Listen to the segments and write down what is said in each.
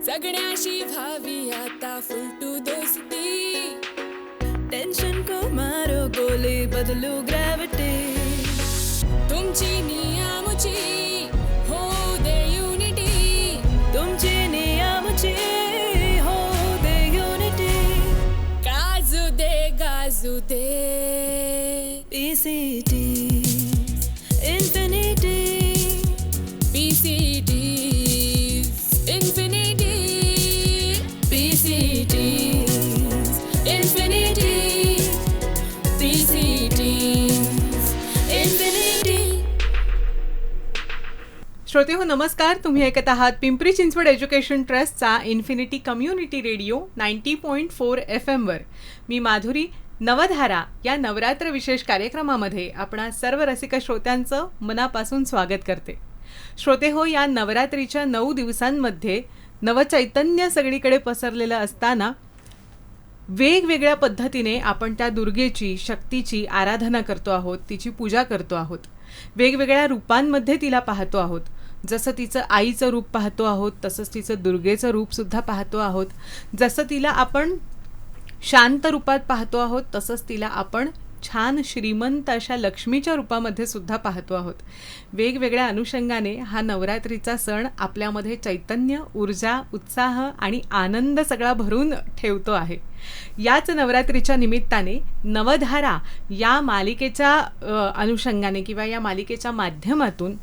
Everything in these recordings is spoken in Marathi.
सगळ्याशी व्हावी आता फुलटू दोस्ती. टेन्शन को मारो गोले बदलू ग्रॅव्हिटी. तुमची नियमची हो दे युनिटी. तुमची नियमची हो दे युनिटी. गाजू दे PCT Infinity. PCT Infinity. PCT Infinity. PCT Infinity. श्रोते हो नमस्कार. तुम्ही ऐकत आहात पिंपरी चिंचवड एज्युकेशन ट्रस्टचा इन्फिनिटी कम्युनिटी रेडिओ 90.4 FM वर. मी माधुरी. नवधारा या नवरात्र विशेष कार्यक्रमामध्ये आपणा सर्व रसिक श्रोत्यांचं मनापासून स्वागत करते. श्रोते हो, या नवरात्रीच्या 9 दिवसांमध्ये नवचैतन्य सगळीकडे पसरलेलं असताना वेगवेगळ्या पद्धतीने आपण त्या दुर्गेची, शक्तीची आराधना करतो आहोत, तिची पूजा करतो आहोत. वेगवेगळ्या रूपांमध्ये तिला पाहतो आहोत. जसं तिचं आईचं रूप पाहतो आहोत, तसंच तिचं दुर्गेचं रूपसुद्धा पाहतो आहोत. जसं तिला आपण शांत रूपात पाहतो आहोत, तसंच तिला आपण छान श्रीमंत अशा लक्ष्मीच्या रूपामध्ये सुद्धा पाहतो आहोत. वेगवेगळ्या अनुषंगाने हा नवरात्रीचा सण आपल्यामध्ये चैतन्य, ऊर्जा, उत्साह आणि आनंद सगळा भरून ठेवतो आहे. याच नवरात्रीच्या निमित्ताने नवधारा या मालिकेच्या अनुषंगाने किंवा या मालिकेच्या माध्यमातून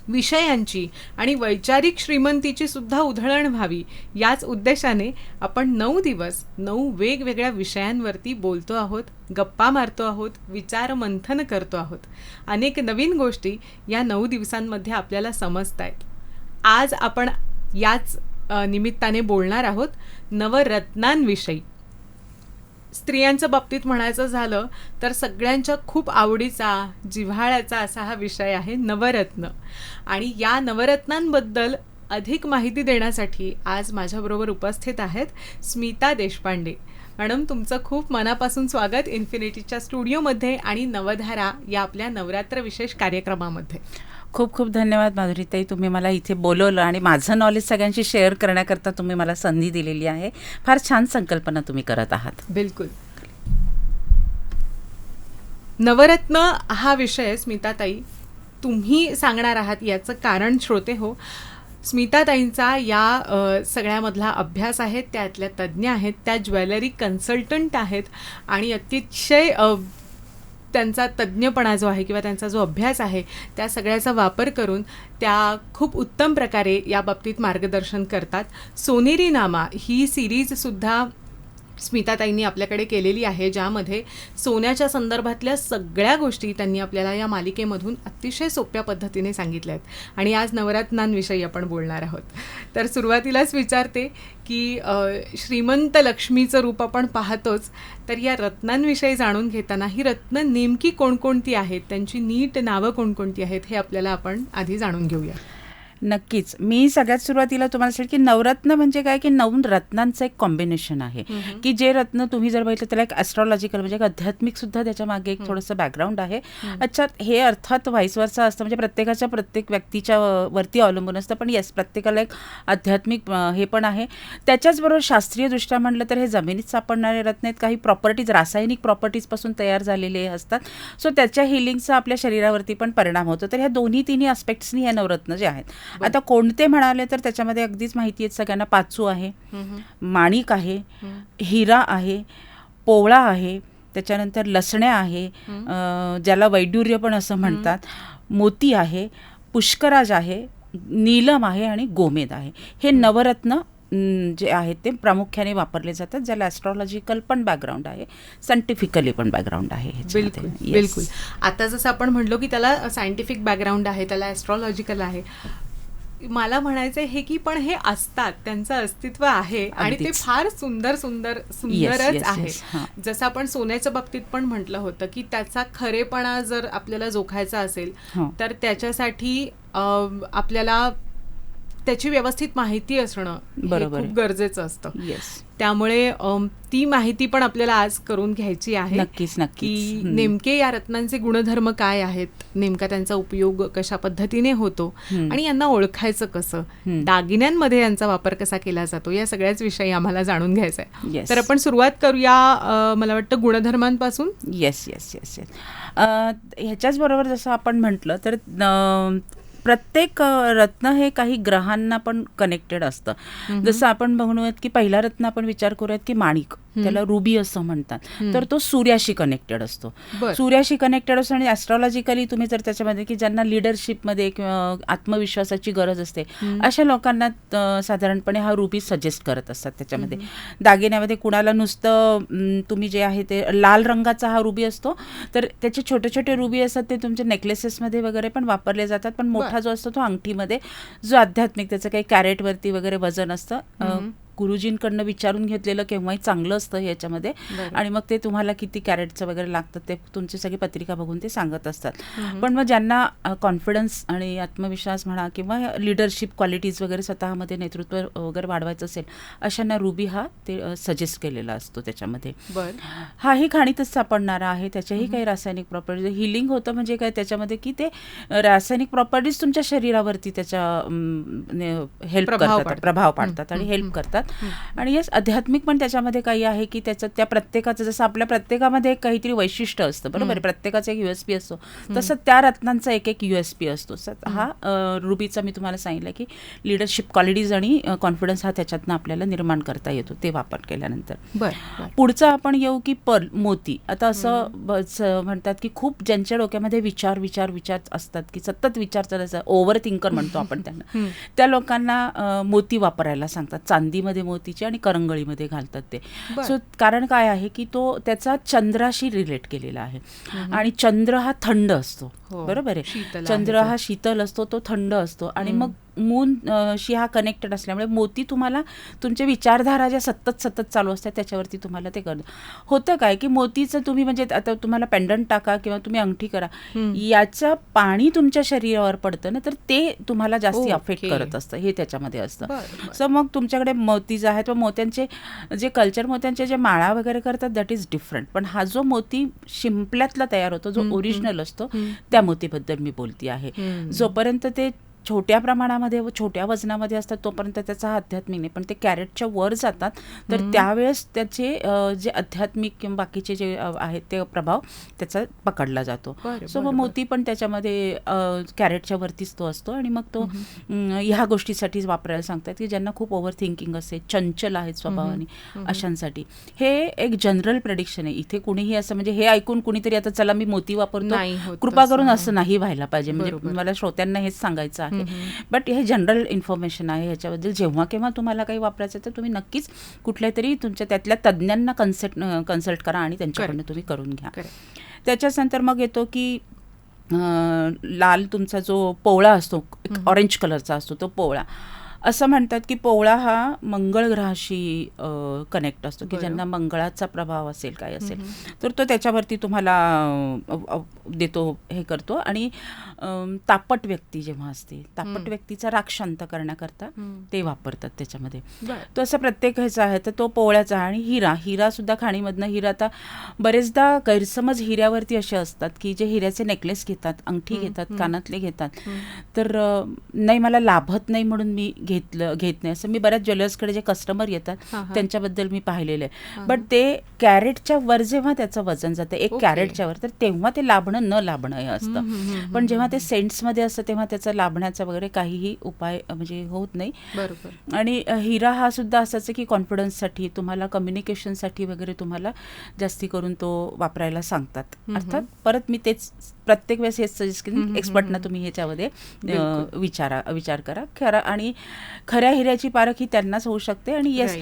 विषयांची आणि वैचारिक श्रीमंतीची सुद्धा उधळण व्हावी, याच उद्देशाने आपण 9 दिवस 9 वेगवेगळ्या विषयांवरती बोलतो आहोत, गप्पा मारतो आहोत, विचार मंथन करतो आहोत. अनेक नवीन गोष्टी या 9 दिवसांमध्ये आपल्याला समजत आहेत. आज आपण याच निमित्ताने बोलणार आहोत नवरत्नांविषयी. स्त्रियांच्या बाबतीत म्हणायचं झालं तर सगळ्यांच्या खूप आवडीचा, जिव्हाळ्याचा असा हा विषय आहे नवरत्न. आणि या नवरत्नांबद्दल अधिक माहिती देण्यासाठी आज माझ्याबरोबर उपस्थित आहेत स्मिता देशपांडे. मॅडम, तुमचं खूप मनापासून स्वागत इन्फिनिटीच्या स्टुडिओमध्ये आणि नवधारा या आपल्या नवरात्र विशेष कार्यक्रमामध्ये. खूप खूप धन्यवाद माधुरीताई, तुम्ही मला इथे बोलवलं आणि माझं नॉलेज सगळ्यांशी शेअर करण्याकरता तुम्ही मला संधी दिलेली आहे. फार छान संकल्पना तुम्ही करत आहात. बिलकुल. नवरत्न हा विषय स्मिताताई तुम्ही सांगणार आहात. याचं कारण श्रोते हो, स्मिताताईंचा या सगळ्यामधला अभ्यास आहे, त्यातल्या तज्ज्ञ आहेत, त्या ज्वेलरी कन्सल्टंट आहेत आणि अतिशय त्यांचा तज्ज्ञपणा जो आहे किंवा त्यांचा जो अभ्यास आहे त्या सगळ्याचा वापर करून त्या खूप उत्तम प्रकारे या बाबतीत मार्गदर्शन करतात. सोनेरी नामा ही सिरीजसुद्धा स्मिताताईंनी आपल्याकडे केलेली आहे, ज्यामध्ये सोन्याच्या संदर्भातल्या सगळ्या गोष्टी त्यांनी आपल्याला या मालिकेमधून अतिशय सोप्या पद्धतीने सांगितल्या आहेत. आणि आज नवरत्नांविषयी आपण बोलणार आहोत. तर सुरुवातीलाच विचारते की श्रीमंत लक्ष्मीचं रूप आपण पाहतोच, तर या रत्नांविषयी जाणून घेताना ही रत्न नेमकी कोणकोणती आहेत, त्यांची नीट नावं कोणकोणती आहेत, हे आपल्याला आपण आधी जाणून घेऊया. नक्कीच. मी सगळ्यात सुरुवातीला तुम्हाला सांगेल की नवरत्न म्हणजे काय, की 9 रत्नांचं एक कॉम्बिनेशन आहे. की जे रत्न तुम्ही जर बघितलं त्याला एक ॲस्ट्रॉलॉजिकल म्हणजे एक आध्यात्मिक सुद्धा त्याच्या मागे एक थोडंसं बॅकग्राऊंड आहे. अच्छा, हे अर्थात व्हाईस वर्सा असतं, म्हणजे प्रत्येक व्यक्तीच्या वरती अवलंबून असतं, पण येस प्रत्येकाला एक आध्यात्मिक हे पण आहे. त्याच्याचबरोबर शास्त्रीयदृष्ट्या म्हटलं तर हे जमिनीत सापडणारे रत्न आहेत. काही प्रॉपर्टीज रासायनिक प्रॉपर्टीजपासून तयार झालेले असतात. सो त्याच्या हिलिंगचा आपल्या शरीरावरती पण परिणाम होतो. तर ह्या तिन्ही आस्पेक्ट्सनी हे नवरत्न जे आहेत. आता कोणते म्हणाले तर त्याच्यामध्ये अगदीच माहिती आहे सगळ्यांना. पाचू आहे, माणिक आहे, हिरा आहे, पोवळा आहे, त्याच्यानंतर लसण्या आहे, ज्याला वैडूर्य पण असं म्हणतात, मोती आहे, पुष्कराज आहे, नीलम आहे आणि गोमेद आहे. हे नवरत्न जे आहेत ते प्रामुख्याने वापरले जातात, ज्याला ॲस्ट्रॉलॉजिकल पण बॅकग्राऊंड आहे, सायंटिफिकली पण बॅकग्राऊंड आहे. बिलकुल बिलकुल. आता जसं आपण म्हणलो की त्याला सायंटिफिक बॅकग्राऊंड आहे, त्याला ॲस्ट्रॉलॉजिकल आहे. मला म्हणायचं हे की पण हे असतात, त्यांचं अस्तित्व आहे आणि ते फार सुंदरच आहे. जसं आपण सोन्याच्या बाबतीत पण म्हटलं होतं की त्याचा खरेपणा जर आपल्याला जोखायचा असेल तर त्याच्यासाठी आपल्याला त्याची व्यवस्थित माहिती असणं हे बरोबर खूप आहे. गरजेचं असतं. येस, त्यामुळे ती माहिती पण आपल्याला आज करून घ्यायची आहे नक्कीच की नक्कीच. नेमके या रत्नांचे गुणधर्म काय आहेत, नेमका त्यांचा उपयोग कशा पद्धतीने होतो आणि यांना ओळखायचं कसं, दागिन्यांमध्ये यांचा वापर कसा केला जातो, या सगळ्याच विषयी आम्हाला जाणून घ्यायचा आहे. Yes. तर आपण सुरुवात करूया मला वाटतं गुणधर्मांपासून. Yes yes yes yes. ह्याच्याच बरोबर जसं आपण म्हटलं तर प्रत्येक रत्न हे काही ग्रहांना पण कनेक्टेड असतं. जसं आपण म्हणूयात की पहिला रत्न आपण विचार करूयात की माणिक, त्याला रुबी असं म्हणतात, तर तो सूर्याशी कनेक्टेड असतो. बरं. सूर्याशी कनेक्टेड असतो आणि ॲस्ट्रॉलॉजिकली तुम्ही जर त्याच्यामध्ये की ज्यांना लिडरशिपमध्ये किंवा आत्मविश्वासाची गरज असते अशा लोकांना साधारणपणे हा रुबी सजेस्ट करत असतात. त्याच्यामध्ये दागिन्यामध्ये कुणाला नुसतं तुम्ही जे आहे ते लाल रंगाचा हा रुबी असतो, तर त्याचे छोटे छोटे रुबी असतात ते तुमच्या नेकलेसेसमध्ये वगैरे पण वापरले जातात. पण मोठा जो असतो तो अंगठीमध्ये, जो आध्यात्मिक त्याचं काही कॅरेटवरती वगैरे वजन असतं. गुरुजींकडनं विचारून घेतलेलं केव्हाही चांगलं असतं याच्यामध्ये. आणि मग ते तुम्हाला किती कॅरेटचं वगैरे लागतं ते तुमची सगळी पत्रिका बघून ते सांगत असतात. पण मग ज्यांना कॉन्फिडन्स आणि आत्मविश्वास म्हणा किंवा लिडरशिप क्वालिटीज वगैरे स्वतःमध्ये नेतृत्व वगैरे वाढवायचं असेल अशांना रुबी हा ते सजेस्ट केलेला असतो त्याच्यामध्ये. हाही खाणीतच सापडणारा आहे. त्याच्याही काही रासायनिक प्रॉपर्टीज, हिलिंग होतं म्हणजे काय त्याच्यामध्ये की ते रासायनिक प्रॉपर्टीज तुमच्या शरीरावरती त्याच्या हेल्प करतात, प्रभाव पाडतात आणि हेल्प करतात. आणि येस, आध्यात्मिक पण त्याच्यामध्ये काही आहे की त्याचं त्या प्रत्येकाचं, जसं आपल्या प्रत्येकामध्ये एक काहीतरी वैशिष्ट्य असतं, बरोबर, प्रत्येकाचा एक USP असतो, तसं त्या रत्नांचा एक एक USP असतो. हा रुबीचा मी तुम्हाला सांगितलं की लिडरशिप क्वालिटीज आणि कॉन्फिडन्स हा त्याच्यातनं आपल्याला निर्माण करता येतो ते वापर केल्यानंतर. पुढचं आपण येऊ की पर्ल, मोती. आता असं म्हणतात की खूप ज्यांच्या डोक्यामध्ये विचार विचार विचार असतात की सतत विचार चालायचा, ओव्हर थिंकर म्हणतो आपण त्यांना, त्या लोकांना मोती वापरायला सांगतात. चांदीमध्ये मोतीचे आणि करंगळीमध्ये घालतात ते. सो कारण काय आहे की तो त्याचा चंद्राशी रिलेट केलेला आहे आणि चंद्र हा थंड असतो, बरोबर आहे. चंद्र हा शीतल असतो, तो थंड असतो आणि मग मून शी हा कनेक्टेड असल्यामुळे मोती तुम्हाला तुमच्या विचारधारा ज्या सतत सतत चालू असतात त्याच्यावरती तुम्हाला ते करत होतं. काय की मोतीचं तुम्ही म्हणजे आता तुम्हाला पेंडंट टाका किंवा तुम्ही अंगठी करा, याचं पाणी तुमच्या शरीरावर पडतं ना, तर ते तुम्हाला जास्ती अफेक्ट करत असतं, हे त्याच्यामध्ये असतं. सो मग तुमच्याकडे मोती जे आहेत, मोत्यांचे जे कल्चर, मोत्यांचे जे माळा वगैरे करतात दॅट इज डिफरंट. पण हा जो मोती शिंपल्यातला तयार होतो, जो ओरिजिनल असतो, त्या मोतीबद्दल मी बोलती आहे. जोपर्यंत ते छोट्या प्रमाणामध्ये व छोट्या वजनामध्ये असतात तोपर्यंत त्याचा हा आध्यात्मिक नाही, पण ते कॅरेटच्या वर जातात तर त्यावेळेस त्याचे जे आध्यात्मिक किंवा बाकीचे जे आहेत ते प्रभाव त्याचा पकडला जातो. सो मग मोती पण त्याच्यामध्ये कॅरेटच्या वरतीच तो असतो आणि मग तो ह्या गोष्टीसाठीच वापरायला सांगतात की ज्यांना खूप ओव्हर थिंकिंग असते, चंचल आहेत स्वभावाने, अशांसाठी. हे एक जनरल प्रेडिक्शन आहे. इथे कुणीही असं म्हणजे हे ऐकून कुणीतरी आता चला मी मोती वापरतो, कृपा करून असं नाही व्हायला पाहिजे. म्हणजे मला श्रोत्यांना हेच सांगायचं आहे. बट हे जनरल इन्फॉर्मेशन आहे. ह्याच्याबद्दल जेव्हा केव्हा तुम्हाला काही वापरायचं तर तुम्ही नक्कीच कुठल्या तरी तुमच्या त्यातल्या तज्ज्ञांना कन्सल्ट करा आणि त्यांच्याकडनं तुम्ही करून घ्या. त्याच्याच नंतर मग येतो की लाल तुमचा जो पोवळा असतो, ऑरेंज कलरचा असतो तो पोवळा. असं म्हणतात की पोवळा हा मंगळ ग्रहाशी कनेक्ट असतो, की ज्यांना मंगळाचा प्रभाव असेल काय असेल तर तो त्याच्यावरती तुम्हाला देतो, हे करतो. आणि तापट व्यक्ती जेव्हा असते, तापट व्यक्तीचा राग शांत करण्याकरता ते वापरतात त्याच्यामध्ये. तो असं प्रत्येक ह्याचा आहे. तर तो पोवळ्याचा आहे. आणि हिरा सुद्धा खाणीमधनं हिरा. आता बरेचदा गैरसमज हिऱ्यावरती असे असतात की जे हिऱ्याचे नेकलेस घेतात, अंगठी घेतात, कानातले घेतात, तर नाही मला लाभत नाही म्हणून मी घेत नाही, असं मी बऱ्याच ज्वेलर्सकडे जे कस्टमर येतात त्यांच्याबद्दल मी पाहिलेलं आहे. बट ते कॅरेटच्या वर जेव्हा त्याचं वजन जातं, एक कॅरेटच्या वर, तर तेव्हा ते लाभणं न लाभणं हे असतं. पण जेव्हा ते सेंट्समध्ये असतं तेव्हा त्याचा लाभण्याचा वगैरे काहीही उपाय म्हणजे होत नाही. आणि हिरा हा सुद्धा असाच की कॉन्फिडन्ससाठी, तुम्हाला कम्युनिकेशनसाठी वगैरे तुम्हाला जास्ती करून तो वापरायला सांगतात. अर्थात परत मी तेच प्रत्येक वेळेस हेच सजेस्ट केलं, एक्सपर्टना तुम्ही ह्याच्यामध्ये विचार करा. आणि खऱ्या हिऱ्याची पारख ही त्यांनाच होऊ शकते. आणि येस,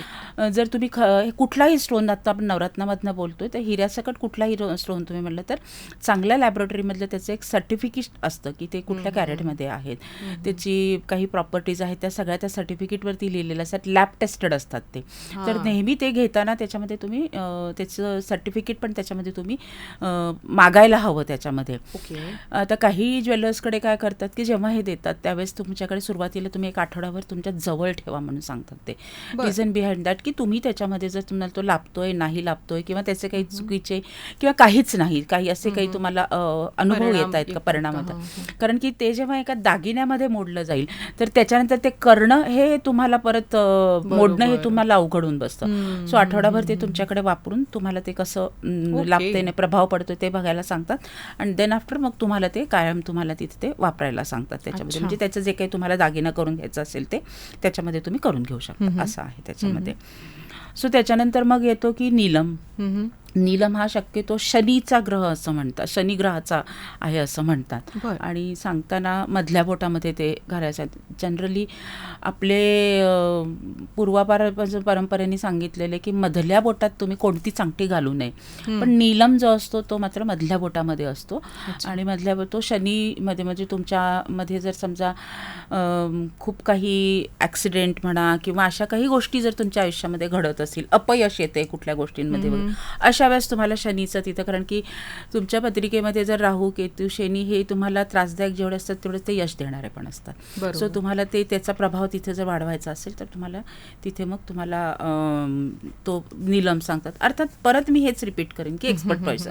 जर तुम्ही कुठलाही स्टोन, आता आपण नवरत्नामधनं बोलतोय, तर हिऱ्यासकट कुठलाही स्टोन तुम्ही म्हटलं तर चांगल्या लॅबोरेटरीमधलं त्याचं एक सर्टिफिकेट असतं की ते कुठल्या कॅरेटमध्ये आहेत, त्याची काही प्रॉपर्टीज आहेत, त्या सगळ्या त्या सर्टिफिकेटवरती लिहिलेल्या असतात, लॅब टेस्टेड असतात ते. तर नेहमी ते घेताना त्याच्यामध्ये तुम्ही त्याचं सर्टिफिकेट पण त्याच्यामध्ये तुम्ही मागायला हवं त्याच्यामध्ये. आता काही ज्वेलर्सकडे काय करतात की जेव्हा हे देतात त्यावेळेस तुमच्याकडे सुरुवातीला तुम्ही एक आठवडाभर तुमच्या जवळ ठेवा म्हणून सांगतात ते. बरं. रिझन बिहाइंड दॅट की तुम्ही त्याच्यामध्ये जर तुम्हाला तो लाभतोय नाही लाभतोय किंवा त्याचे काही चुकीचे किंवा काहीच नाही काही असे काही तुम्हाला अनुभव परिणाम येत आहेत का येतात परिणाम का? होतात. कारण की ते जेव्हा एका दागिन्यामध्ये मोडलं जाईल तर त्याच्यानंतर ते करणं हे तुम्हाला परत मोडणं हे तुम्हाला अवघडून बसतं. सो आठवडाभर ते तुमच्याकडे वापरून तुम्हाला ते कसं लागतंय नाही प्रभाव पडतोय ते बघायला सांगतात आणि देन आफ्टर मग तुम्हाला ते कायम तुम्हाला तिथे ते वापरायला सांगतात त्याच्यामध्ये. म्हणजे त्याचं जे काही तुम्हाला दागिना करून घ्यायचं असेल ते त्याच्यामध्ये तुम्ही करून घेऊ शकता असं आहे त्याच्यामध्ये. सो त्याच्यानंतर मग येतो की नीलम. नीलम हा शक्यतो शनीचा ग्रह असं म्हणतात, शनी ग्रहाचा आहे असं म्हणतात. आणि सांगताना मधल्या बोटामध्ये ते घालायचं. जनरली आपले परंपरेने सांगितलेले की मधल्या बोटात तुम्ही कोणती चांगटी घालू नये, पण नीलम जो असतो तो मात्र मधल्या बोटामध्ये असतो. आणि मधल्या तो शनीमध्ये म्हणजे तुमच्यामध्ये जर समजा खूप काही ॲक्सिडेंट म्हणा किंवा अशा काही गोष्टी जर तुमच्या आयुष्यामध्ये घडत असतील, अपयश येते कुठल्या गोष्टींमध्ये अशा वेळेस तुम्हाला शनीचं तिथं, कारण की तुमच्या पत्रिकेमध्ये जर राहू केतू शनी हे तुम्हाला त्रासदायक जेवढे असतात तेवढेच ते यश देणारे पण असतात. सो तुम्हाला त्याचा प्रभाव तिथे जर वाढवायचा असेल तर तुम्हाला तिथे मग तुम्हाला तो नीलम सांगतात. अर्थात परत मी हेच रिपीट करेन की एक्सपर्ट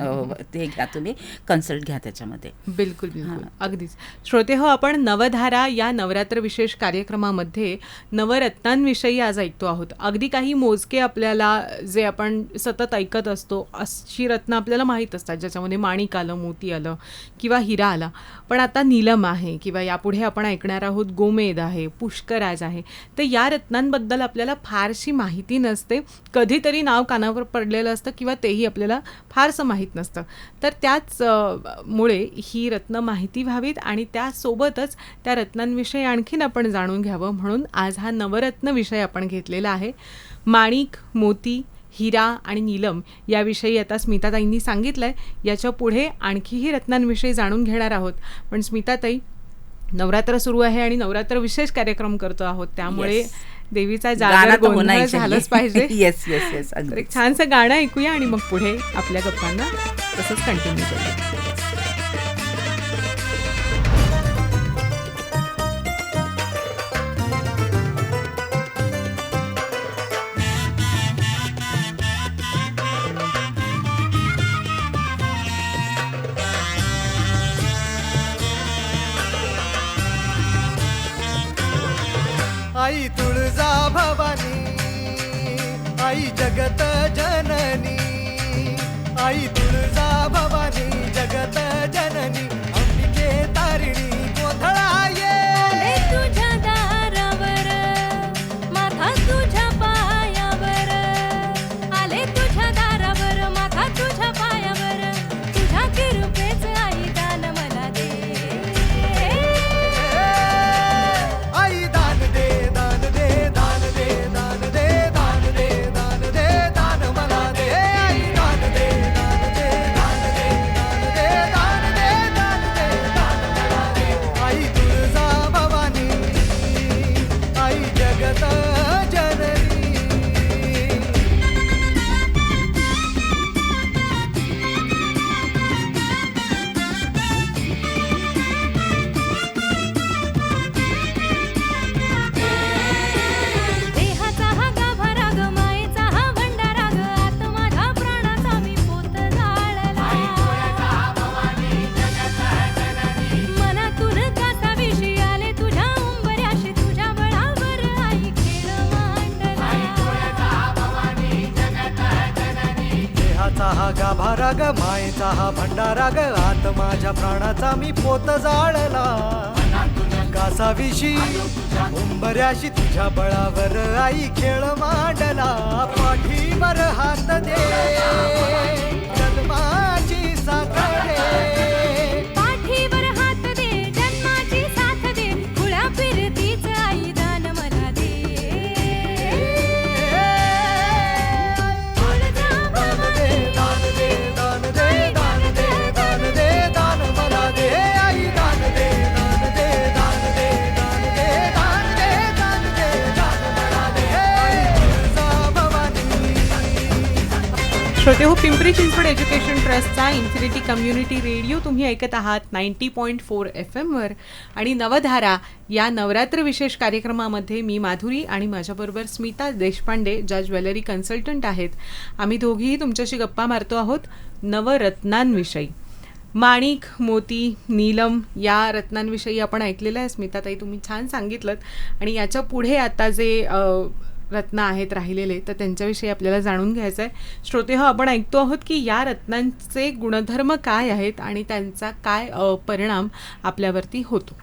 ते घ्या, तुम्ही कन्सल्ट घ्या त्याच्यामध्ये. बिलकुल बिलकुल अगदीच. श्रोते हो, आपण नवधारा या नवरात्र विशेष कार्यक्रमामध्ये नवरत्नांविषयी आज ऐकतो आहोत. अगदी काही मोजके आपल्याला जे आपण सतत ऐकत असतो अशी रत्न आपल्याला माहीत असतात, ज्याच्यामध्ये माणिक आलं, मोती आलं किंवा हिरा आला. पण आता नीलम आहे किंवा यापुढे आपण ऐकणार आहोत गोमेद आहे, पुष्कराज आहे. तर या रत्नांबद्दल आपल्याला फारशी माहिती नसते. कधीतरी नाव कानावर पडलेलं असतं किंवा तेही आपल्याला फारसं माहीत नसतं. तर त्याच मुळे ही रत्न माहिती व्हावीत आणि त्यासोबतच त्या रत्नांविषयी आणखीन आपण जाणून घ्यावं म्हणून आज हा नवरत्न विषय आपण घेतलेला आहे. माणिक, मोती, हिरा आणि नीलम याविषयी आता स्मिताताईंनी सांगितलं आहे. याच्या पुढे आणखीही रत्नांविषयी जाणून घेणार आहोत. पण स्मिताताई, नवरात्र सुरू आहे आणि नवरात्र विशेष कार्यक्रम करतो आहोत, त्यामुळे देवीचा जागर गोंधळ झालंच पाहिजे. Yes yes yes. एक छानसं गाणं ऐकूया आणि मग पुढे आपल्या गप्पांना तसंच कंटिन्यू करूया. आई तुळजा भवानी, आई जगत जननी, आई तुळजा भवानी जगत जननी, अंबिके तारिणी गोंधळा ये तुझ्या दारावर, माथा तुझ्या पायावर, आले तुझ्या दारावर, माथा तुझ्या पायावर, तुझ्या कृपेच आई दान मला दे. आई दान दे दान दे दान दे दान दे दान दे दान दे दान मला दे. आई दान दे दान दे दान दे दान दे दान दे दान दे दान मला दे. आई तुळजा भवानी, आई जगत जननी. देहाचा हा गाभा राग, मायेचा हा भंडारा ग, आत माझ्या प्राणाचा मी पोत जाळला. मनातून कासा विषी आले तुझ्या उंबऱ्याशी, तुझ्या बळावर आई खेळ मांडला. देहाचा हा गाभा राग, मायेचा हा भंडारा ग, आत माझ्या प्राणाचा मी पोत जाळला. कासाविशी उंबऱ्याशी तुझ्या बळावर आई खेळ मांडला. पाठीवर हात दे जन्माची साथ दे. पाठीवर हात दे जन्माची साथ दे, खुळ्या फिरतीच आई दान मला दे. तुळजा दान दे दान दे दान दे दान दे दान दे दान मला दे. आई दान दे दान दे दान दे दान दे दान दे दान दे दान मला दे. आई तुळजा भवानी. श्रोते हो, पिंपरी चिंचवड एज्युकेशन ट्रस्टचा इन्फिनिटी कम्युनिटी रेडिओ तुम्ही ऐकत आहात 90.4 FM आणि नवधारा या नवरात्र विशेष कार्यक्रमामध्ये मी माधुरी आणि माझ्याबरोबर स्मिता देशपांडे, ज्या ज्वेलरी कन्सल्टंट आहेत. आम्ही दोघीही तुमच्याशी गप्पा मारतो आहोत नवरत्नांविषयी. माणिक, मोती, नीलम या रत्नांविषयी आपण ऐकलेलं आहे. स्मिताताई, तुम्ही छान सांगितलं. आणि याच्या पुढे आता जे रत्न आहेत राहिलेले, तर त्यांच्याविषयी आपल्याला जाणून घ्यायचं आहे. श्रोते हो, आपण ऐकतो आहोत की या रत्नांचे गुणधर्म काय आहेत आणि त्यांचा काय परिणाम आपल्यावरती होतो.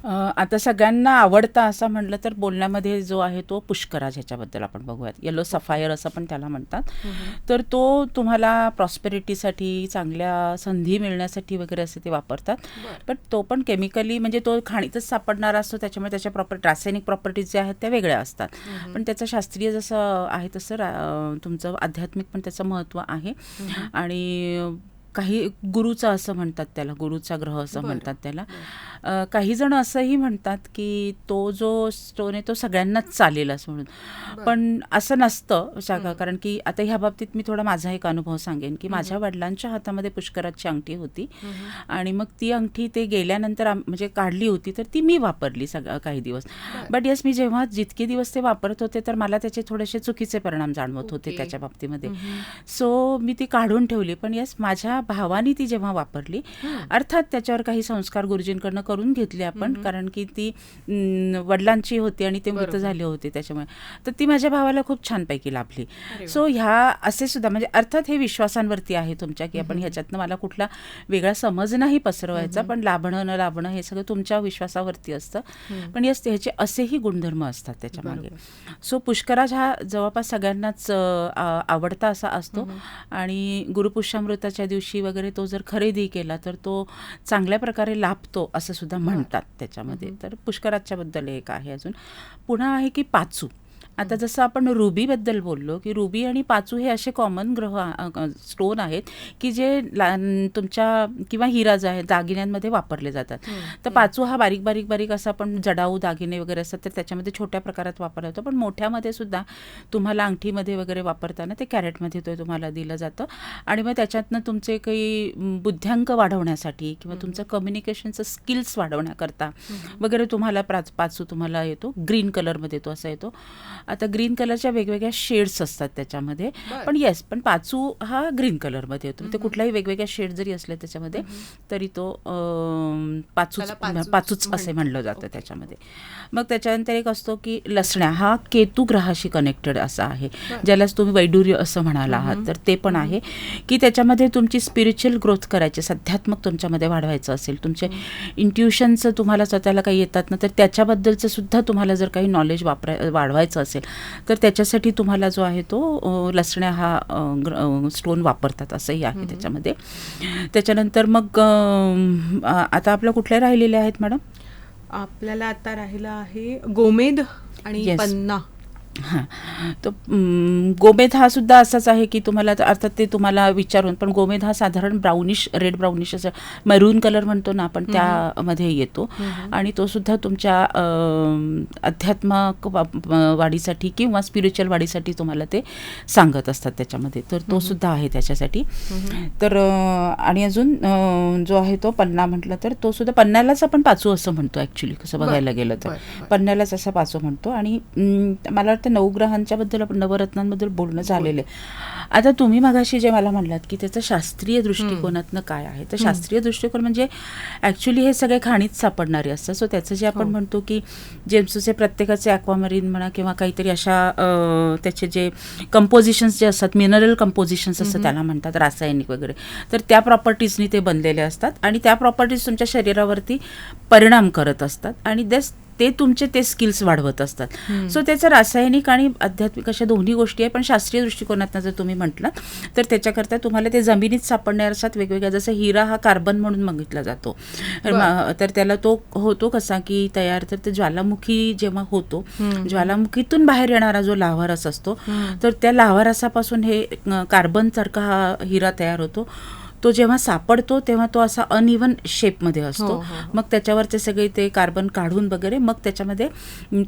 आता सगळ्यांना आवडता असं म्हटलं तर बोलण्यामध्ये जो आहे तो पुष्कराज, ह्याच्याबद्दल आपण बघूयात. येलो सफायर असं पण त्याला म्हणतात. तर तो तुम्हाला प्रॉस्पेरिटीसाठी, चांगल्या संधी मिळण्यासाठी वगैरे असे ते वापरतात. पण तो पण केमिकली, म्हणजे तो खाणीतच सापडणारा असतो, त्याच्यामुळे त्याच्या रासायनिक प्रॉपर्टीज ज्या आहेत त्या वेगळ्या असतात. पण त्याचं शास्त्रीय जसं आहे तसं तुमचं आध्यात्मिक पण त्याचं महत्त्व आहे. आणि काही गुरुचा असं म्हणतात त्याला, गुरुचा ग्रह असं म्हणतात त्याला. काही जण असंही म्हणतात की तो जो स्टोन आहे तो सगळ्यांनाच चालेल असं म्हणून. पण असं नसतं. कारण की आता ह्या बाबतीत मी थोडा माझा एक अनुभव सांगेन की माझ्या वडिलांच्या हातामध्ये पुष्कराजची अंगठी होती. आणि मग ती अंगठी ते गेल्यानंतर म्हणजे काढली होती, तर ती मी वापरली काही दिवस. बट येस, मी जेव्हा जितके दिवस ते वापरत होते तर मला त्याचे थोडेसे चुकीचे परिणाम जाणवत होते त्याच्या बाबतीमध्ये. सो मी ती काढून ठेवली. पण येस, माझ्या भावानी ती जेव्हा वापरली, अर्थात त्याच्यावर काही संस्कार गुरुजींकडनं करून घेतले आपण, कारण की ती वडिलांची होती आणि ते मृत झाले होते त्याच्यामुळे. तर ती माझ्या भावाला खूप छानपैकी लाभली. सो ह्या असे सुद्धा, म्हणजे अर्थात हे विश्वासांवरती आहे तुमच्या, की आपण ह्याच्यातनं मला कुठला वेगळा समज नाही पसरवायचा, पण लाभणं न लाभणं हे सगळं तुमच्या विश्वासावरती असतं. पण येस, ह्याचे असेही गुणधर्म असतात त्याच्यामागे. सो पुष्कराज हा जवळपास सगळ्यांनाच आवडता असा असतो. आणि गुरुपुष्यामृताच्या दिवशी वगैरे तो जर खरेदी केला तर तो चांगल्या प्रकारे लाभतो असं सुद्धा म्हणतात त्याच्यामध्ये. तर पुष्कराजच्या बद्दल एक आहे. अजून पुन्हा आहे की पाचू. आता जसं आपण रुबीबद्दल बोललो की रुबी आणि पाचू हे असे कॉमन स्टोन आहेत की जे तुमच्या किंवा हिरा जे आहे दागिन्यांमध्ये वापरले जातात. तर पाचू हा बारीक बारीक बारीक असं आपण जडाऊ दागिने वगैरे असतात तर त्याच्यामध्ये छोट्या प्रकारात वापरला जातो. पण मोठ्यामध्ये सुद्धा तुम्हाला अंगठीमध्ये वगैरे वापरताना ते कॅरेटमध्ये तो तुम्हाला दिलं जातं. आणि मग त्याच्यातनं तुमचे काही बुद्ध्यांक वाढवण्यासाठी किंवा तुमचं कम्युनिकेशनचं स्किल्स वाढवण्याकरता वगैरे तुम्हाला पाचू तुम्हाला येतो. ग्रीन कलरमध्ये तो असा येतो. आता ग्रीन कलरच्या वेगवेगळ्या शेड्स असतात त्याच्यामध्ये. पण येस, पण पाचू हा ग्रीन कलरमध्ये येतो. ते कुठलाही वेगवेगळ्या शेड जरी असले त्याच्यामध्ये तरी तो पाचूच असे म्हणलं जातं त्याच्यामध्ये. मग त्याच्यानंतर एक असतो की लसण्या, हा केतू ग्रहाशी कनेक्टेड असा आहे, ज्यालाच तुम्ही वैडूर्य असं म्हणाला आहात. तर ते पण आहे की त्याच्यामध्ये तुमची स्पिरिच्युअल ग्रोथ करायची, सध्यात्मक तुमच्यामध्ये वाढवायचं असेल, तुमचे इंट्युशनचं तुम्हाला स्वतःला काही येतात ना, तर त्याच्याबद्दलचं सुद्धा तुम्हाला जर काही नॉलेज वाढवायचं असेल तर त्याच्यासाठी तुम्हाला जो आहे तो लसण्या हा स्टोन वापरतात असंही आहे त्याच्यामध्ये. त्याच्यानंतर मग आता आपल्या कुठल्या राहिलेले आहेत मॅडम? आपल्याला आता राहिला आहे गोमेद आणि पन्ना. हां, तो गोमेद हा सुद्धा असाच आहे की तुम्हाला अर्थात ते तुम्हाला विचारून, पण गोमेद हा साधारण ब्राउनिश, रेड ब्राउनिश असं मरून कलर म्हणतो ना आपण, त्यामध्ये येतो. आणि तो सुद्धा तुमच्या अध्यात्मक वाढीसाठी किंवा स्पिरिच्युअल वाढीसाठी तुम्हाला ते सांगत असतात त्याच्यामध्ये. तर तो सुद्धा आहे त्याच्यासाठी. तर आणि अजून जो आहे तो पन्ना म्हटलं तर तो सुद्धा, पन्न्यालाच आपण पाचू असं म्हणतो ॲक्च्युली, कसं बघायला गेलं तर पन्न्यालाच असा पाचू म्हणतो. आणि मला वाटतं नवग्रहांच्या बद्दल आपण नवरत्नांबद्दल बोलणं झालेलं आहे. आता तुम्ही मगाशी जे मला म्हणलात की त्याचं शास्त्रीय दृष्टिकोनातनं काय आहे, तर शास्त्रीय दृष्टिकोन म्हणजे ॲक्च्युली हे सगळे खाणीत सापडणारे असतात. सो त्याचं जे आपण म्हणतो की जेम्सचे प्रत्येकाचे ॲक्वामरीन म्हणा किंवा काहीतरी अशा त्याचे जे कंपोजिशन्स जे असतात, मिनरल कंपोजिशन्स असं त्याला म्हणतात, रासायनिक वगैरे, तर त्या प्रॉपर्टीजनी ते बनलेले असतात. आणि त्या प्रॉपर्टीज तुमच्या शरीरावरती परिणाम करत असतात आणि ते तुमचे ते स्किल्स वाढवत असतात. सो त्याचं रासायनिक आणि आध्यात्मिक अशा दोन्ही गोष्टी आहे. पण शास्त्रीय दृष्टिकोनातनं जर तुम्ही म्हटलं तर त्याच्याकरता तुम्हाला ते जमिनीत सापडणाऱ्या असतात वेगवेगळ्या. जसं हिरा हा कार्बन म्हणून बघितला जातो, तर त्याला तो होतो कसा की तयार, तर ते ज्वालामुखी जेव्हा होतो, ज्वालामुखीतून बाहेर येणारा जो लाव्हारस असतो, तर त्या लाव्हारसापासून हे कार्बन सारखा हा हिरा तयार होतो. तो जेव्हा सापडतो तेव्हा तो असा अनइव्हन शेपमध्ये असतो. हो, हो. मग त्याच्यावरचे सगळे ते कार्बन काढून वगैरे मग त्याच्यामध्ये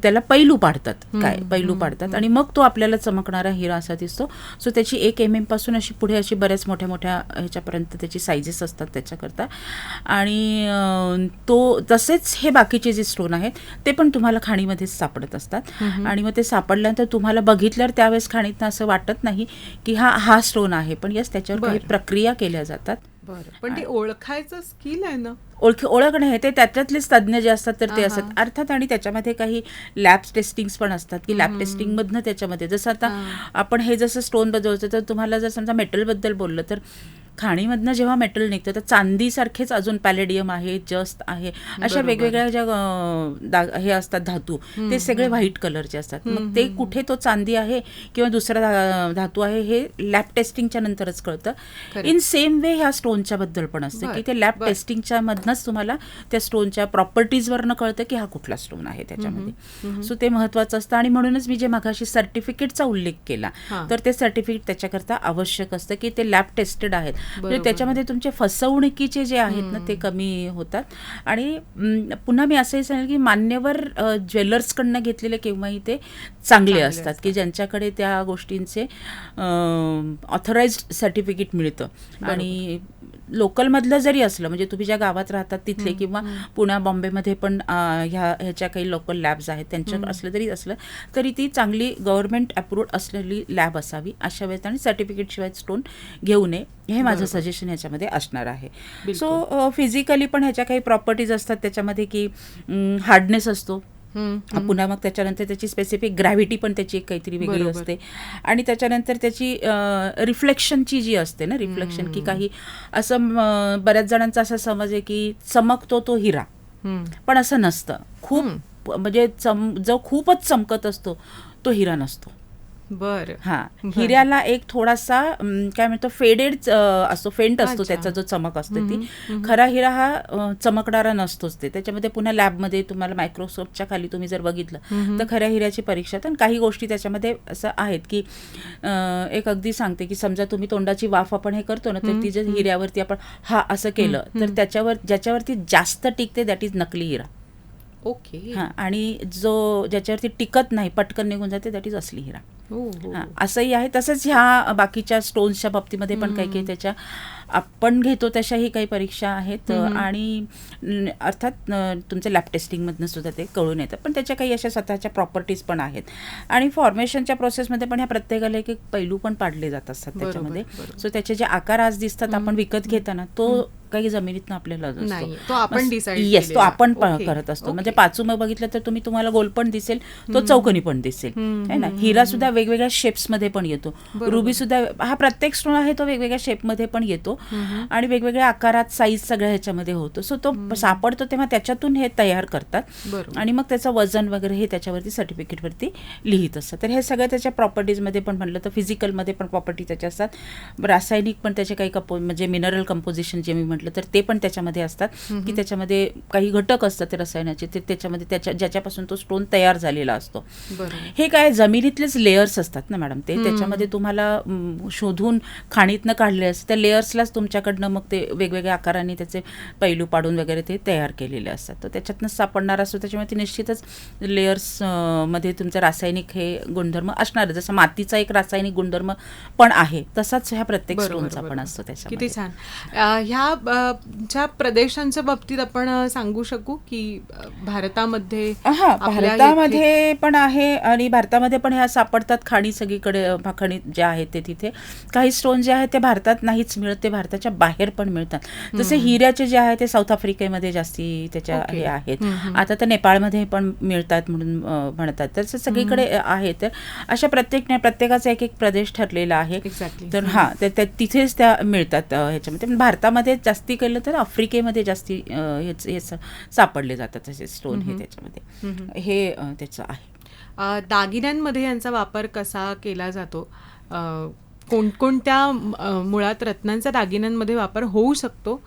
त्याला पैलू पाडतात, पैलू पाडतात आणि मग तो आपल्याला चमकणारा हिरा असा दिसतो. सो त्याची 1 mm पासून अशी पुढे अशी बऱ्याच मोठ्या मोठ्या ह्याच्यापर्यंत त्याची सायझेस असतात त्याच्याकरता. आणि तो तसेच हे बाकीचे जे स्टोन आहेत ते पण तुम्हाला खाणीमध्येच सापडत असतात. आणि मग ते सापडल्यानंतर तुम्हाला बघितल्यावर त्यावेळेस खाणीतनं असं वाटत नाही की हा स्टोन आहे, पण यस त्याच्यावर काही प्रक्रिया केल्या जातात. बरं, पण ते ओळखायचं स्किल आहे ना. ओळख नाही, ते त्याच्यातलेच तज्ज्ञ जे असतात तर ते असतात अर्थात. आणि त्याच्यामध्ये काही लॅब टेस्टिंग्स पण असतात की लॅब टेस्टिंगमधनं त्याच्यामध्ये जसं आता आपण हे जसं स्टोन बदलतो तर तुम्हाला जर समजा मेटलबद्दल बोललं तर खाणीमधनं जेव्हा मेटल निघतं तर चांदीसारखेच अजून पॅलेडियम आहे, जस्ट आहे, अशा वेगवेगळ्या ज्या हे असतात धातू ते सगळे व्हाईट कलरचे असतात. मग ते कुठे तो चांदी आहे किंवा दुसरा धातू आहे हे लॅब टेस्टिंगच्या नंतरच कळतं. इन सेम वे ह्या स्टोनच्या बद्दल पण असतं की ते लॅब टेस्टिंगच्या मधनंच तुम्हाला त्या स्टोनच्या प्रॉपर्टीजवरनं कळतं की हा कुठला स्टोन आहे त्याच्यामध्ये. सो ते महत्वाचं असतं. आणि म्हणूनच मी जे मगाशी सर्टिफिकेटचा उल्लेख केला तर ते सर्टिफिकेट त्याच्याकरता आवश्यक असतं की ते लॅब टेस्टेड आहेत. म्हणजे त्याच्यामध्ये तुमचे फसवणुकीचे जे आहेत ना ते कमी होतात. आणि पुन्हा मी असंही सांगेल की मान्यवर ज्वेलर्सकडनं घेतलेले केव्हाही ते चांगले असतात की ज्यांच्याकडे त्या गोष्टींचे ऑथराइज्ड सर्टिफिकेट मिळतं. आणि लोकलमधलं जरी असलं म्हणजे तुम्ही ज्या गावात राहतात तिथले किंवा पुण्या बॉम्बेमध्ये पण ह्याच्या काही लोकल लॅब्स आहेत त्यांच्या असलं तरी ती चांगली गव्हर्नमेंट अप्रूव्ड असलेली लॅब असावी अशा वेळेस. आणि सर्टिफिकेटशिवाय स्टोन घेऊ नये हे माझं सजेशन ह्याच्यामध्ये असणार आहे. सो फिजिकली पण ह्याच्या काही प्रॉपर्टीज असतात त्याच्यामध्ये की हार्डनेस असतो. पुन्हा मग त्याच्यानंतर त्याची स्पेसिफिक ग्रॅव्हिटी पण त्याची एक काहीतरी वेगळी असते. आणि त्याच्यानंतर त्याची रिफ्लेक्शनची जी असते ना रिफ्लेक्शन की काही असं बऱ्याच जणांचा असा समज आहे की चमकतो तो हिरा, पण असं नसतं. खूप म्हणजे जो खूपच चमकत असतो तो हिरा नसतो. बरं. हां, हिऱ्याला एक थोडासा काय म्हणतो फेडेड असतो, फेंट असतो त्याचा जो चमक असते ती. खरा हिरा हा चमकणारा नसतोच. ते त्याच्यामध्ये पुन्हा लॅबमध्ये तुम्हाला मायक्रोस्कोपच्या खाली तुम्ही जर बघितलं तर खऱ्या हिऱ्याची परीक्षा. तर काही गोष्टी त्याच्यामध्ये असं आहेत की एक अगदी सांगते की समजा तुम्ही तोंडाची वाफ आपण हे करतो ना तर ती जर हिऱ्यावरती आपण असं केलं तर त्याच्यावर ज्याच्यावरती जास्त टिकते दॅट इज नकली हिरा. ओके. हां, आणि ज्याच्यावरती टिकत नाही पटकन निघून जाते दॅट इज असली हिरा. असंही आहे. तसंच ह्या बाकीच्या स्टोन्सच्या बाबतीमध्ये पण काही काही त्याच्या आपण घेतो तशाही काही परीक्षा आहेत. आणि अर्थात तुमच्या लॅब टेस्टिंगमधनं सुद्धा ते कळून येतं. पण त्याच्या काही अशा स्वतःच्या प्रॉपर्टीज पण आहेत. आणि फॉर्मेशनच्या प्रोसेसमध्ये पण ह्या प्रत्येकाला एक एक पैलू पण पाडले जात असतात त्याच्यामध्ये. सो त्याचे जे आकार आज दिसतात आपण विकत घेताना तो काही जमिनीतनं आपल्याला तो आपण डिसाईड येस तो आपण करत असतो. म्हणजे पाचूमग बघितलं तर तुम्हाला गोल पण दिसेल, तो चौकोनी पण दिसेल है ना. हिरा सुद्धा वेगवेगळ्या शेप्समध्ये पण येतो. रुबी सुद्धा हा प्रत्येक स्टोन आहे तो वेगवेगळ्या शेपमध्ये पण येतो आणि वेगवेगळ्या आकारात साईज सगळ्या ह्याच्यामध्ये होतो. सो तो सापडतो तेव्हा त्याच्यातून हे तयार करतात आणि मग त्याचं वजन वगैरे हे त्याच्यावरती सर्टिफिकेटवरती लिहित असतात. तर हे सगळं त्याच्या प्रॉपर्टीजमध्ये पण म्हणलं तर फिजिकलमध्ये पण प्रॉपर्टी त्याच्या असतात. रासायनिक पण त्याचे काही म्हणजे मिनरल कंपोजिशन जे मी म्हटलं तर ते पण त्याच्यामध्ये असतात की त्याच्यामध्ये काही घटक असतात ते रसायनाचे ते त्याच्यामध्ये ज्याच्यापासून तो स्टोन तयार झालेला असतो. हे काय जमिनीतलेच लेयर्स असतात ना मॅडम. ते त्याच्यामध्ये तुम्हाला शोधून खाणीतनं काढले असते त्या लेयर्सलाच तुमच्याकडनं मग ते वेगवेगळ्या आकाराने त्याचे पैलू पाडून वगैरे ते तयार केलेले असतात. तर त्याच्यातनंच सापडणार असतो. त्याच्यामुळे ते निश्चितच लेयर्स मध्ये तुमचे रासायनिक हे गुणधर्म असणार. जसं मातीचा एक रासायनिक गुणधर्म पण आहे तसाच ह्या प्रत्येक स्टोनचा पण असतो त्याच्यामध्ये. किती छान. ह्या ज्या प्रदेशांच्या बाबतीत आपण सांगू शकू की भारतामध्ये भारतामध्ये पण आहे आणि भारतामध्ये पण ह्या सापडतात खाणी सगळीकडे. खाणी जे आहेत ते तिथे काही स्टोन जे आहेत ते भारतात नाहीच मिळत, ते भारताच्या बाहेर पण मिळतात. जसे हिऱ्याचे जे आहे ते साऊथ आफ्रिकेमध्ये जास्ती त्याच्या हे आहेत. आता तर नेपाळमध्ये पण मिळतात म्हणून म्हणतात. तर सगळीकडे आहेत. तर अशा प्रत्येकाचा एक एक प्रदेश ठरलेला आहे. तर तिथेच त्या मिळतात ह्याच्यामध्ये. पण भारतामध्ये जास्ती केलं तर आफ्रिकेमध्ये जास्ती हे सापडले जातात असे स्टोन हे त्याच्यामध्ये. हे त्याचं आहे. दागिन्यांमध्ये यांचा वापर कसा केला जातो? कोणकोणत्या मुळात रत्नांचा दागिन्यांमध्ये वापर होऊ शकतो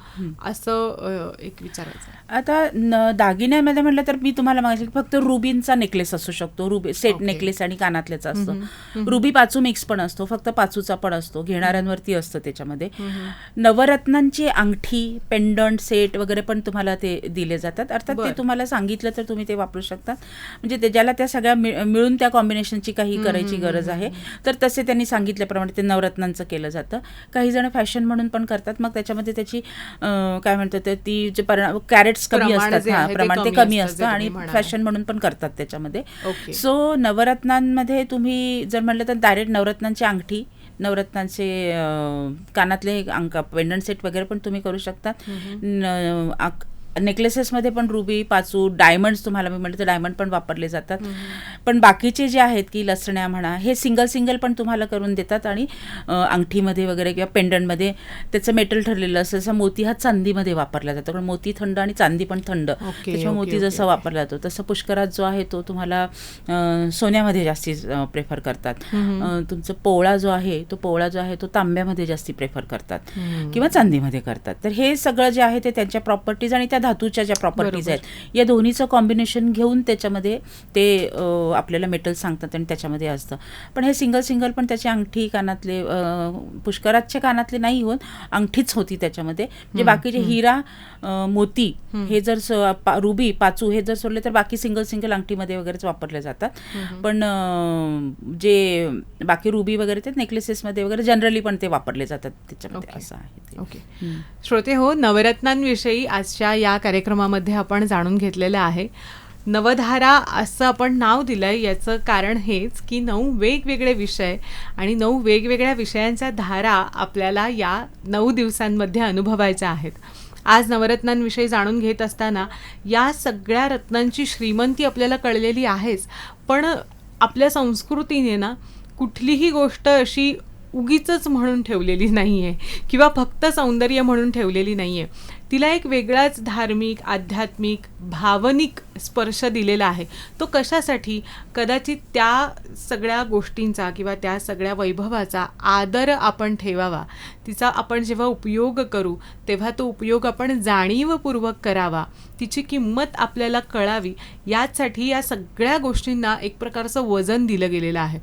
असं एक विचारायचं आहे. आता दागिन्यांमध्ये म्हटलं तर मी तुम्हाला मागितलं की फक्त रुबींचा नेकलेस असू शकतो. Ruby set Okay. नेकलेस आणि कानातल्याचा असतो. रुबी पाचू मिक्स पण असतो, फक्त पाचूचा पण असतो, घेणाऱ्यांवरती असतं त्याच्यामध्ये. नवरत्नांची अंगठी, पेंडंट, सेट वगैरे पण तुम्हाला ते दिले जातात. अर्थात ते बरं. तुम्हाला सांगितलं तर तुम्ही ते वापरू शकता. म्हणजे ते ज्याला त्या सगळ्या मिळून त्या कॉम्बिनेशनची काही करायची गरज आहे तर तसे त्यांनी सांगितल्याप्रमाणे ते नवरत्नांचं केलं जातं. काही जण फॅशन म्हणून पण करतात. मग त्याच्यामध्ये त्याची काय म्हणतात ते, ती जे कॅरेट्स कमी प्रमाण असतात, जे आहे ते प्रमाण ते कमी कमी असतं, असतं जे आणि तुम्ही म्हणाला. फॅशन म्हणून पण करतात त्याच्यामध्ये. ओके. सो नवरत्नांमध्ये तुम्ही जर म्हटलं तर डायरेक्ट नवरत्नांची अंगठी, नवरत्नांचे कानातले पेंडंट सेट वगैरे पण तुम्ही करू शकतात. नेकलेसेसमध्ये पण रुबी, पाचू, डायमंड्स तुम्हाला मी म्हटलं तर डायमंड पण वापरले जातात. पण बाकीचे जे आहेत की लसण्या म्हणा, हे सिंगल पण तुम्हाला करून देतात. आणि अंगठीमध्ये वगैरे किंवा पेंडंटमध्ये त्याचं मेटल ठरलेलं असं, जसं मोती हा चांदीमध्ये वापरला जातो, कारण मोती थंड आणि चांदी पण थंड, त्याच्यामुळे मोती जसं वापरला जातो तसं पुष्करात जो आहे तो तुम्हाला सोन्यामध्ये जास्ती प्रेफर करतात. तुमचं पोवळा जो आहे तो तांब्यामध्ये जास्ती प्रेफर करतात किंवा चांदीमध्ये करतात. तर हे सगळं जे आहे ते त्यांच्या प्रॉपर्टीज आणि त्या धातूच्या ज्या प्रॉपर्टीज आहेत या दोन्हीचं कॉम्बिनेशन घेऊन त्याच्यामध्ये ते आपल्याला मेटल सांगतात आणि त्याच्यामध्ये असतं. पण हे सिंगल पण त्याची अंगठी, कानातले, पुष्करातच्या कानातले नाही होत, अंगठीच होती त्याच्यामध्ये. म्हणजे बाकीचे हिरा, मोती हे जर रुबी, पाचू हे जर सोडले तर बाकी सिंगल अंगठीमध्ये वगैरेच वापरले जातात. पण जे बाकी रुबी वगैरे ते नेकलेसेसमध्ये वगैरे जनरली पण ते वापरले जातात त्याच्यामध्ये. असं आहे ते. ओके. श्रोते हो, नवरत्नांविषयी आजच्या या कार्यक्रमामध्ये आपण जाणून घेतलेलं आहे. नवधारा असं आपण नाव दिलंय याचं कारण हेच की 9 वेगवेगळे विषय आणि 9 वेगवेगळ्या विषयांच्या धारा आपल्याला या 9 दिवसांमध्ये अनुभवायच्या आहेत. आज नवरत्नांविषयी जाणून घेत असताना या सगळ्या रत्नांची श्रीमंती आपल्याला कळलेली आहेच, पण आपल्या संस्कृतीने ना कुठलीही गोष्ट अशी उगीचच म्हणून ठेवलेली नाही आहे किंवा फक्त सौंदर्य म्हणून ठेवलेली नाही आहे. तिला एक वेगळाच धार्मिक, आध्यात्मिक, भावनिक स्पर्श दिलेला आहे. तो कशासाठी? कदाचित त्या सगळ्या गोष्टींचा किंवा त्या सगळ्या वैभवाचा आदर आपण ठेवावा. तिचा आपण जेव्हा उपयोग करू तेव्हा तो उपयोग आपण जाणीवपूर्वक करावा. तिची किंमत आपल्याला कळावी. यासाठी या सगळ्या गोष्टींना एक प्रकारचं वजन दिलं गेलेलं आहे.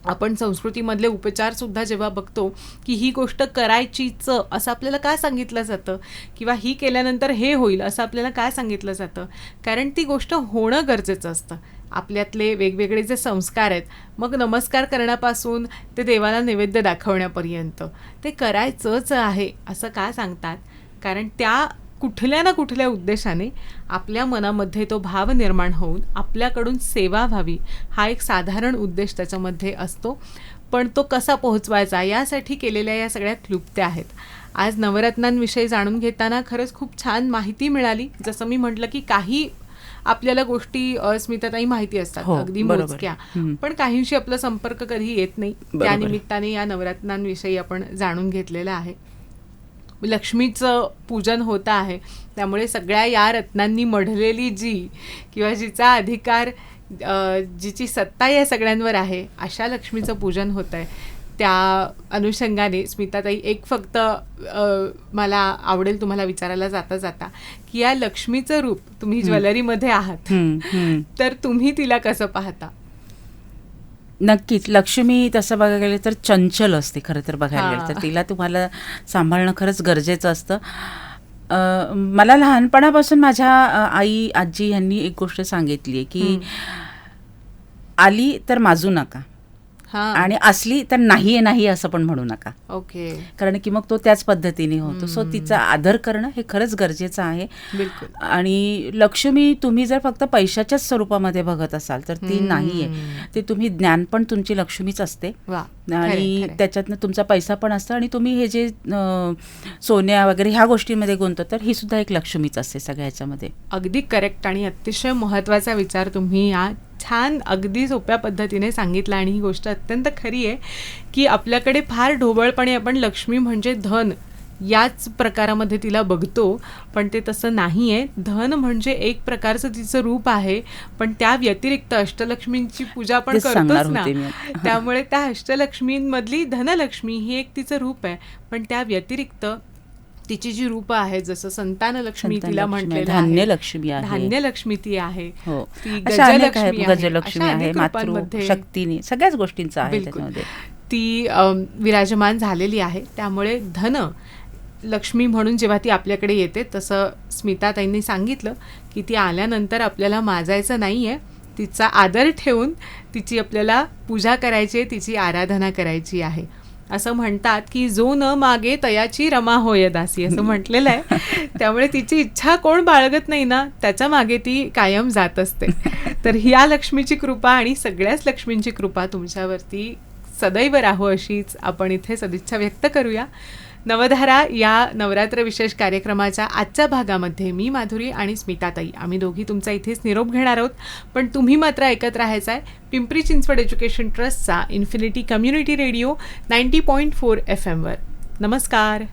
आपण संस्कृतीमधले उपचारसुद्धा जेव्हा बघतो की ही गोष्ट करायचीच असं आपल्याला का सांगितलं जातं किंवा ही केल्यानंतर हे होईल असं आपल्याला काय सांगितलं जातं, कारण ती गोष्ट होणं गरजेचं असतं. आपल्यातले वेगवेगळे जे संस्कार आहेत, मग नमस्कार करण्यापासून ते देवाला नैवेद्य दाखवण्यापर्यंत ते करायचंच आहे असं का सांगतात, कारण त्या कुठल्या ना कुठल्या उद्देशाने आपल्या मनामध्ये तो भाव निर्माण होऊन आपल्याकडून सेवा व्हावी हा एक साधारण उद्देश त्याच्यामध्ये असतो. पण तो कसा पोहोचवायचा यासाठी केलेल्या या सगळ्या क्लुप्त्या आहेत. आज नवरत्नांविषयी जाणून घेताना खरंच खूप छान माहिती मिळाली. जसं मी म्हटलं की काही आपल्याला गोष्टी स्मिताताई माहिती असतात, अगदी मोजक्या, पण काहींशी आपला संपर्क कधी येत नाही. त्या निमित्ताने या नवरत्नांविषयी आपण जाणून घेतलेलं आहे. लक्ष्मीचं पूजन होतं आहे, त्यामुळे सगळ्या या रत्नांनी मढलेली जी किंवा जिचा अधिकार, जिची सत्ता या सगळ्यांवर आहे, अशा लक्ष्मीचं पूजन होतं आहे. त्या अनुषंगाने स्मिताताई, एक फक्त मला आवडेल तुम्हाला विचारायला जाता की या लक्ष्मीचं रूप, तुम्ही ज्वेलरीमध्ये आहात तर तुम्ही तिला कसं पाहता? नक्कीच लक्ष्मी तसं बघायला गेलं तर चंचल असते खरं तर. बघायला गेलं तर तिला तुम्हाला सांभाळणं खरंच गरजेचं असतं. मला लहानपणापासून माझ्या आई, आजी यांनी एक गोष्ट सांगितली आहे की आली तर माजू नका आणि असली तर नाही असं पण म्हणू नका. ओके. कारण की मग तो त्याच पद्धतीने होतो. सो तिचा आदर करणं हे खरंच गरजेचं आहे. बिलकुल. आणि लक्ष्मी तुम्ही जर फक्त पैशाच्याच स्वरूपामध्ये बघत असाल तर ती नाहीये. ते तुम्ही ज्ञान पण तुमची लक्ष्मीच असते आणि त्याच्यातनं तुमचा पैसा पण असतो. आणि तुम्ही हे जे सोन्या वगैरे ह्या गोष्टींमध्ये गुंततो तर ही सुद्धा एक लक्ष्मीच असते सगळ्याच्यामध्ये. अगदी करेक्ट आणि अतिशय महत्त्वाचा विचार तुम्ही या छान अगदी सोप्या पद्धतीने सांगितलं. आणि ही गोष्ट अत्यंत खरी आहे की आपल्याकडे फार ढोबळपणे आपण लक्ष्मी म्हणजे धन याच प्रकारामध्ये तिला बघतो, पण ते तसं नाही आहे. धन म्हणजे एक प्रकारचं तिचं रूप आहे, पण त्या व्यतिरिक्त अष्टलक्ष्मींची पूजा आपण तेच सांगणार करतोच ना. होते मी. त्यामुळे त्या अष्टलक्ष्मींमधली धनलक्ष्मी ही एक तिचं रूप आहे, पण त्या व्यतिरिक्त तिची जी रूपं आहेत, जसं संतानलक्ष्मी तिला संतानलक्ष्मी आहे, म्हटलेलं आहे, धान्यलक्ष्मी आहे. धान्यलक्ष्मी ती आहे, हो, ती अशा अनेक आहे, गजलक्ष्मी आहे, गजलक्ष्मी अशा आहे, अनेक मातृ रूपांमध्ये शक्तीने सगळ्याच गोष्टींचं आहे बिलकुल त्याच्यामध्ये. ती विराजमान झालेली आहे. त्यामुळे धन लक्ष्मी म्हणून जेव्हा ती आपल्याकडे येते, तसं स्मिताताईंनी सांगितलं की ती आल्यानंतर आपल्याला माजायचं नाही आहे, तिचा आदर ठेवून तिची आपल्याला पूजा करायची आहे, तिची आराधना करायची आहे. असं म्हणतात की जो न मागे तयाची रमा होय दासी, असं म्हटलेलं आहे. त्यामुळे तिची इच्छा कोण बाळगत नाही ना, त्याच्या मागे ती कायम जात असते. तर ह्या लक्ष्मीची कृपा आणि सगळ्याच लक्ष्मींची कृपा तुमच्यावरती सदैव राहो, अशीच आपण इथे सदिच्छा व्यक्त करूया. नवधारा या नवरात्र विशेष कार्यक्रमाच्या आजच्या भागामध्ये मी माधुरी आणि स्मिताताई आम्ही दोघी तुमचा इथेच निरोप घेणार आहोत. पण तुम्ही मात्र ऐकत राहायचं आहे पिंपरी चिंचवड एज्युकेशन ट्रस्टचा इन्फिनिटी कम्युनिटी रेडिओ 90.4 FM वर. नमस्कार.